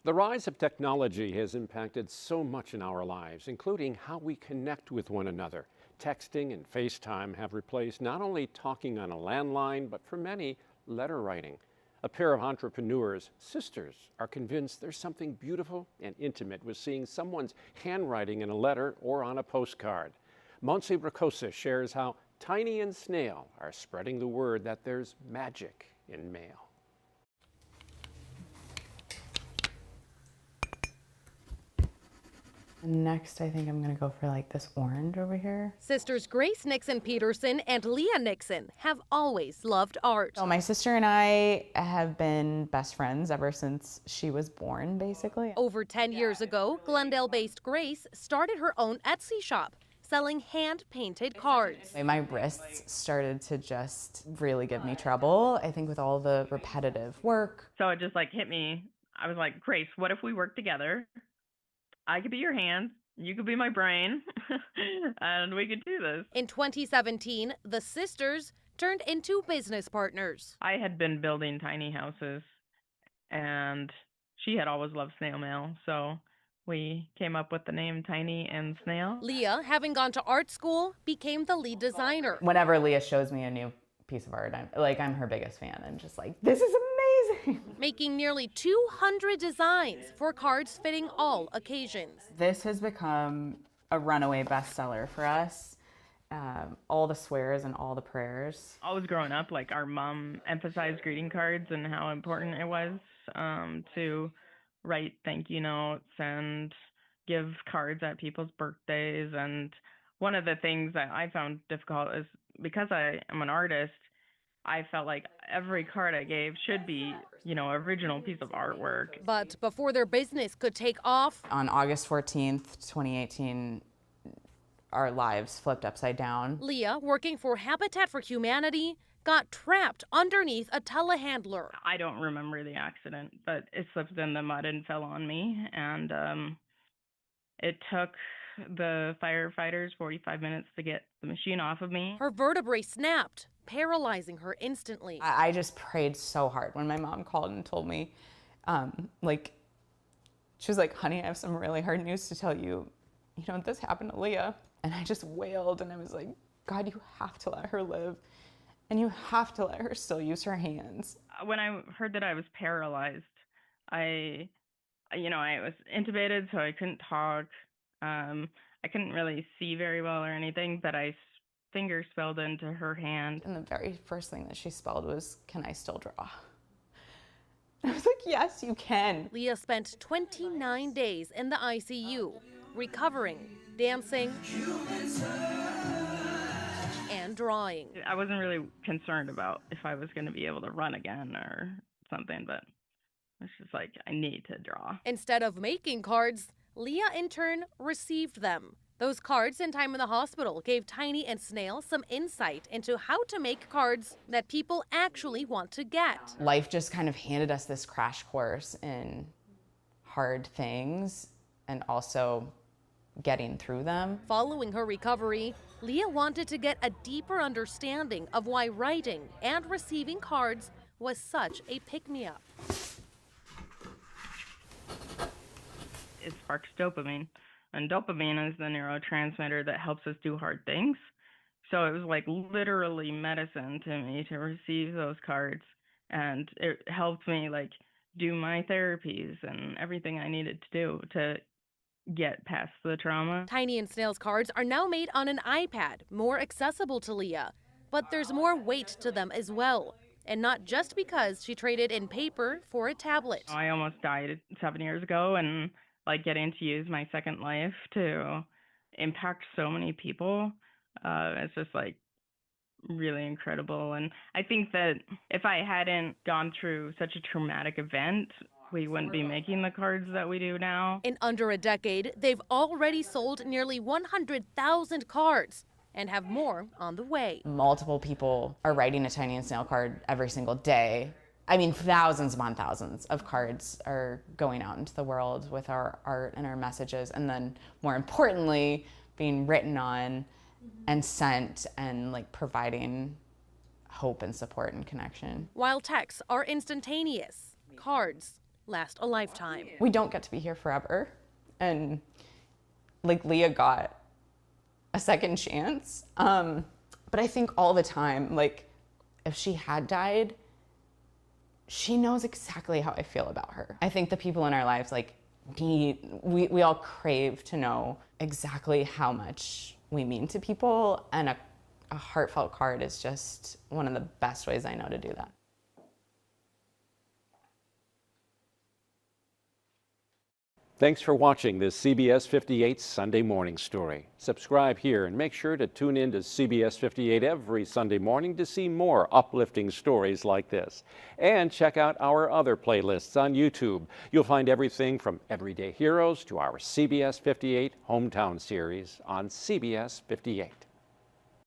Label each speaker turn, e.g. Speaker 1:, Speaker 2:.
Speaker 1: The rise of technology has impacted so much in our lives, including how we connect with one another. Texting and FaceTime have replaced not only talking on a landline, but for many, letter writing. A pair of entrepreneurs, sisters, are convinced there's something beautiful and intimate with seeing someone's handwriting in a letter or on a postcard. Monse Rakosa shares how Tiny and Snail are spreading the word that there's magic in mail.
Speaker 2: Next, I think I'm gonna go for like this orange over here.
Speaker 3: Sisters Grace Nixon Peterson and Leah Nixon have always loved art.
Speaker 2: So my sister and I have been best friends ever since she was born, basically.
Speaker 3: Over 10 years ago, Glendale-based Grace started her own Etsy shop, selling hand-painted cards.
Speaker 2: My wrists started to just really give me trouble, I think, with all the repetitive work.
Speaker 4: So it just like hit me. I was like, Grace, what if we work together? I could be your hands, you could be my brain, and we could do this.
Speaker 3: In 2017, the sisters turned into business partners.
Speaker 4: I had been building tiny houses, and she had always loved snail mail, so we came up with the name Tiny and Snail.
Speaker 3: Leah, having gone to art school, became the lead designer.
Speaker 2: Whenever Leah shows me a new piece of art, I'm her biggest fan. I'm just like, this is amazing.
Speaker 3: Making nearly 200 designs for cards fitting all occasions.
Speaker 2: This has become a runaway bestseller for us. All the swears and all the prayers.
Speaker 4: Always growing up, like our mom emphasized greeting cards and how important it was to write thank you notes and give cards at people's birthdays. And one of the things that I found difficult is because I am an artist, I felt like every card I gave should be, original piece of artwork.
Speaker 3: But before their business could take off,
Speaker 2: on August 14th, 2018, our lives flipped upside down.
Speaker 3: Leah, working for Habitat for Humanity, got trapped underneath a telehandler.
Speaker 4: I don't remember the accident, but it slipped in the mud and fell on me. And it took the firefighters 45 minutes to get the machine off of me.
Speaker 3: Her vertebrae snapped, paralyzing her instantly.
Speaker 2: I just prayed so hard when my mom called and told me, she was like, honey, I have some really hard news to tell you. This happened to Leah. And I just wailed and I was like, God, you have to let her live. And you have to let her still use her hands.
Speaker 4: When I heard that I was paralyzed, I was intubated, so I couldn't talk. I couldn't really see very well or anything, but I finger spelled into her hand.
Speaker 2: And the very first thing that she spelled was, can I still draw? I was like, yes, you can.
Speaker 3: Leah spent 29 days in the ICU, recovering, dancing, and drawing.
Speaker 4: I wasn't really concerned about if I was going to be able to run again or something, but it's just like, I need to draw.
Speaker 3: Instead of making cards, Leah in turn received them. Those cards and time in the hospital gave Tiny and Snail some insight into how to make cards that people actually want to get.
Speaker 2: Life just kind of handed us this crash course in hard things and also getting through them.
Speaker 3: Following her recovery, Leah wanted to get a deeper understanding of why writing and receiving cards was such a pick-me-up.
Speaker 4: It sparks dopamine. And dopamine is the neurotransmitter that helps us do hard things. So it was like literally medicine to me to receive those cards. And it helped me do my therapies and everything I needed to do to get past the trauma.
Speaker 3: Tiny and Snail's cards are now made on an iPad, more accessible to Leah. But there's more weight to them as well. And not just because she traded in paper for a tablet.
Speaker 4: I almost died 7 years ago, and getting to use my second life to impact so many people, it's just really incredible. And I think that if I hadn't gone through such a traumatic event, we wouldn't be making the cards that we do now.
Speaker 3: In under a decade, they've already sold nearly 100,000 cards and have more on the way.
Speaker 2: Multiple people are writing a Tiny and Snail card every single day. I mean, thousands upon thousands of cards are going out into the world with our art and our messages, and then more importantly, being written on and sent and providing hope and support and connection.
Speaker 3: While texts are instantaneous, cards last a lifetime.
Speaker 2: We don't get to be here forever. And like Leah got a second chance. But I think all the time, like if she had died, she knows exactly how I feel about her. I think the people in our lives like we all crave to know exactly how much we mean to people, and a heartfelt card is just one of the best ways I know to do that.
Speaker 1: Thanks for watching this CBS 58 Sunday Morning Story. Subscribe here and make sure to tune in to CBS 58 every Sunday morning to see more uplifting stories like this. And check out our other playlists on YouTube. You'll find everything from Everyday Heroes to our CBS 58 Hometown series on CBS 58.